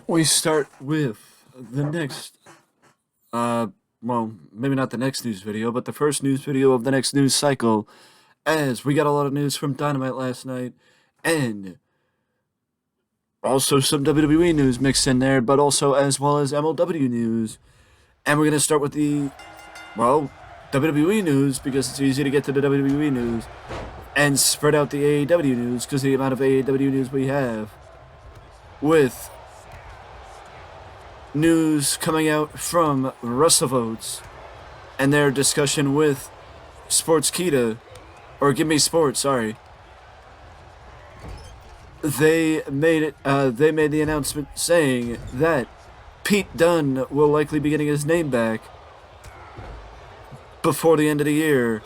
We start with the next, well, maybe not the next news video, but the first news video of the next news cycle, as we got a lot of news from Dynamite last night, and also some WWE news mixed in there, but also as well as MLW news. And we're going to start with WWE news, because it's easy to get to the WWE news, and spread out the AEW news, because the amount of AEW news we have, with news coming out from WrestleVotes and their discussion with Sportskeeda, or Give Me Sports, sorry. They made the announcement saying that Pete Dunne will likely be getting his name back before the end of the year.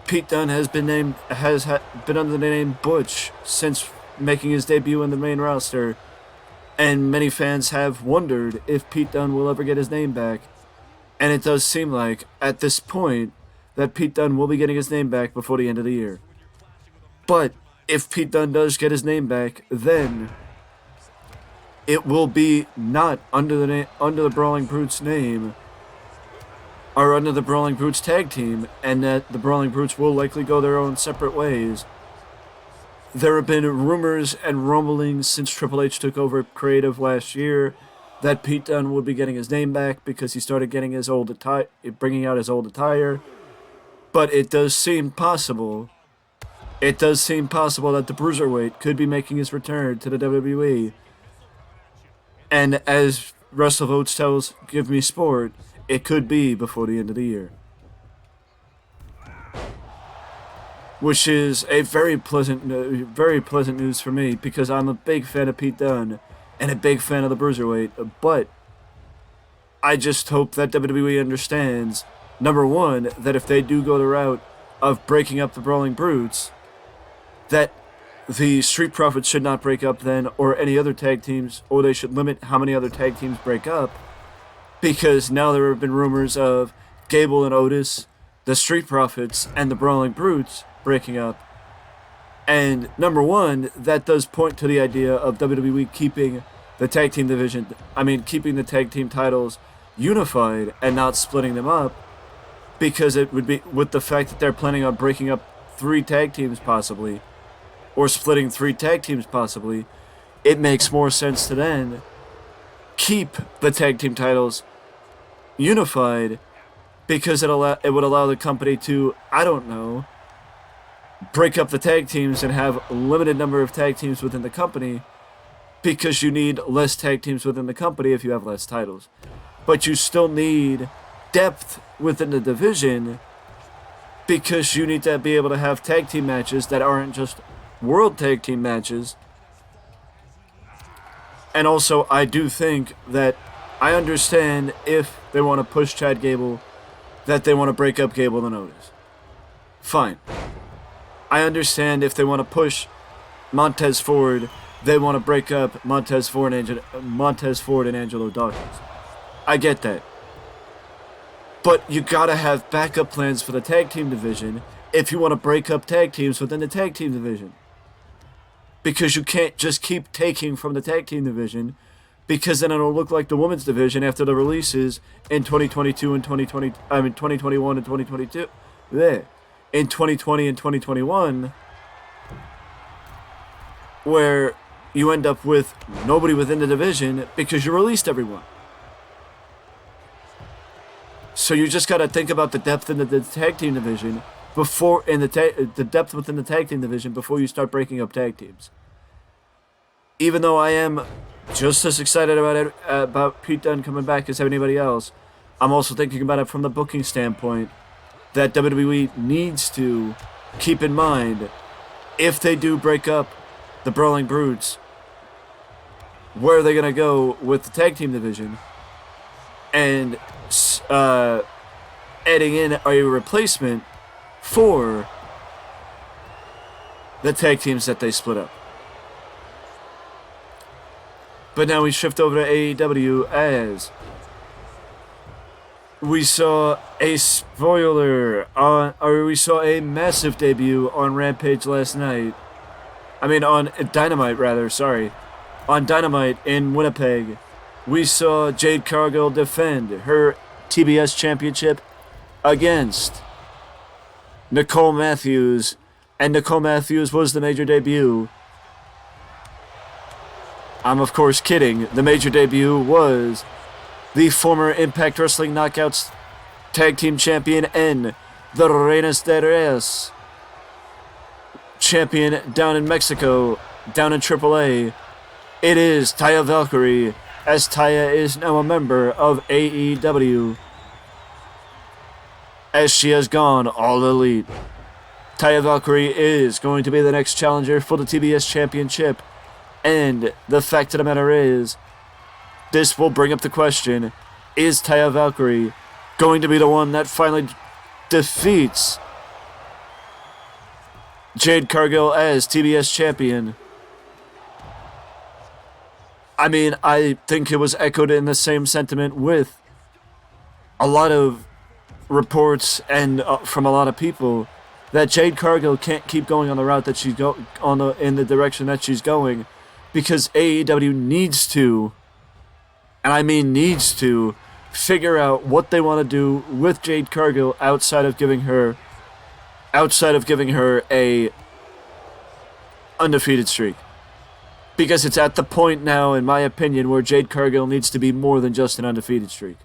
Pete Dunne has been been under the name Butch since making his debut in the main roster, and many fans have wondered if Pete Dunne will ever get his name back. And it does seem like, at this point, that Pete Dunne will be getting his name back before the end of the year. But if Pete Dunne does get his name back, then it will be not under the Brawling Brutes name, or under the Brawling Brutes tag team, and that the Brawling Brutes will likely go their own separate ways. There have been rumors and rumblings since Triple H took over creative last year that Pete Dunne would be getting his name back because he started getting bringing out his old attire. But it does seem possible. It does seem possible that the Bruiserweight could be making his return to the WWE. And as WrestleVotes tells Give Me Sport, it could be before the end of the year. Which is a very pleasant news for me, because I'm a big fan of Pete Dunne and a big fan of the Bruiserweight. But I just hope that WWE understands, number one, that if they do go the route of breaking up the Brawling Brutes, that the Street Profits should not break up then, or any other tag teams, or they should limit how many other tag teams break up, because now there have been rumors of Gable and Otis, the Street Profits, and the Brawling Brutes breaking up. And number one, that does point to the idea of WWE keeping the tag team keeping the tag team titles unified and not splitting them up, because it would be, with the fact that they're planning on breaking up 3 tag teams possibly, or splitting 3 tag teams possibly, it makes more sense to then keep the tag team titles unified, because it would allow the company to, break up the tag teams and have a limited number of tag teams within the company, because you need less tag teams within the company if you have less titles. But you still need depth within the division, because you need to be able to have tag team matches that aren't just world tag team matches. And also, I do think that I understand if they want to push Chad Gable, that they want to break up Gable and Otis. Fine. I understand if they want to push Montez Ford, they want to break up Montez Ford and Angelo Dawkins. I get that. But you gotta have backup plans for the tag team division if you want to break up tag teams within the tag team division. Because you can't just keep taking from the tag team division, because then it'll look like the women's division after the releases in 2022 and 2021 and 2022. In 2020 and 2021, where you end up with nobody within the division because you released everyone. So you just gotta think about the depth in the tag team division the depth within the tag team division before you start breaking up tag teams. Even though I am just as excited about Pete Dunne coming back as anybody else, I'm also thinking about it from the booking standpoint, that WWE needs to keep in mind, if they do break up the Brawling Brutes, where are they going to go with the tag team division, and adding in a replacement for the tag teams that they split up. But now we shift over to AEW, as we saw a we saw a massive debut on Rampage last night. On Dynamite, rather, sorry. On Dynamite in Winnipeg, we saw Jade Cargill defend her TBS championship against Nicole Matthews, and Nicole Matthews was the major debut. I'm of course kidding. The major debut was the former Impact Wrestling Knockouts Tag Team Champion and the Reinas de Reyes champion down in Mexico, down in AAA. It is Taya Valkyrie, as Taya is now a member of AEW, as she has gone all elite. Taya Valkyrie is going to be the next challenger for the TBS Championship, and the fact of the matter is, this will bring up the question, is Taya Valkyrie going to be the one that finally defeats Jade Cargill as TBS champion? I mean, I think it was echoed in the same sentiment with a lot of reports and from a lot of people that Jade Cargill can't keep going on the route that she's in the direction that she's going, because AEW needs to, and I mean needs to, figure out what they want to do with Jade Cargill outside of giving her a undefeated streak. Because it's at the point now, in my opinion, where Jade Cargill needs to be more than just an undefeated streak.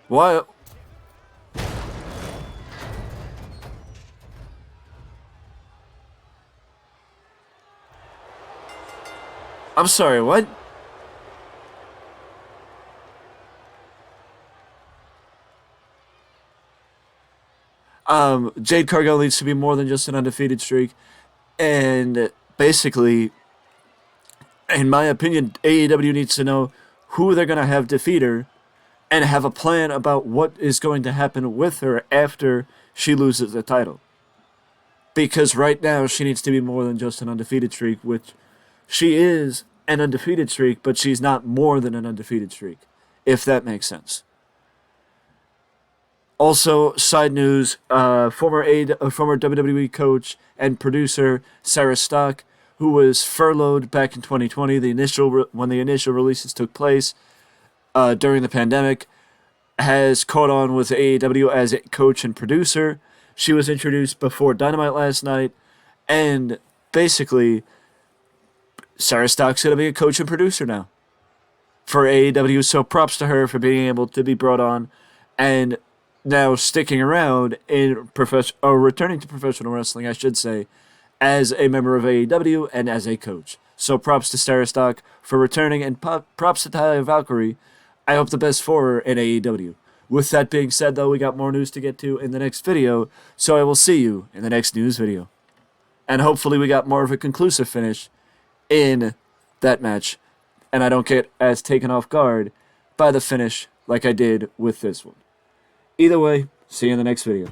What? I'm sorry, what? Jade Cargill needs to be more than just an undefeated streak. And basically, in my opinion, AEW needs to know who they're going to have defeat her and have a plan about what is going to happen with her after she loses the title. Because right now, she needs to be more than just an undefeated streak, which she is an undefeated streak, but she's not more than an undefeated streak, if that makes sense. Also, side news, former WWE coach and producer Sarah Stock, who was furloughed back in 2020, when the initial releases took place during the pandemic, has caught on with AEW as a coach and producer. She was introduced before Dynamite last night, and basically, Sarah Stock's going to be a coach and producer now for AEW, so props to her for being able to be brought on and now sticking around in returning to professional wrestling, I should say, as a member of AEW and as a coach. So props to Sarah Stock for returning, and props to Taya Valkyrie. I hope the best for her in AEW. With that being said, though, we got more news to get to in the next video, so I will see you in the next news video. And hopefully we got more of a conclusive finish in that match, and I don't get as taken off guard by the finish like I did with this one. Either way, see you in the next video.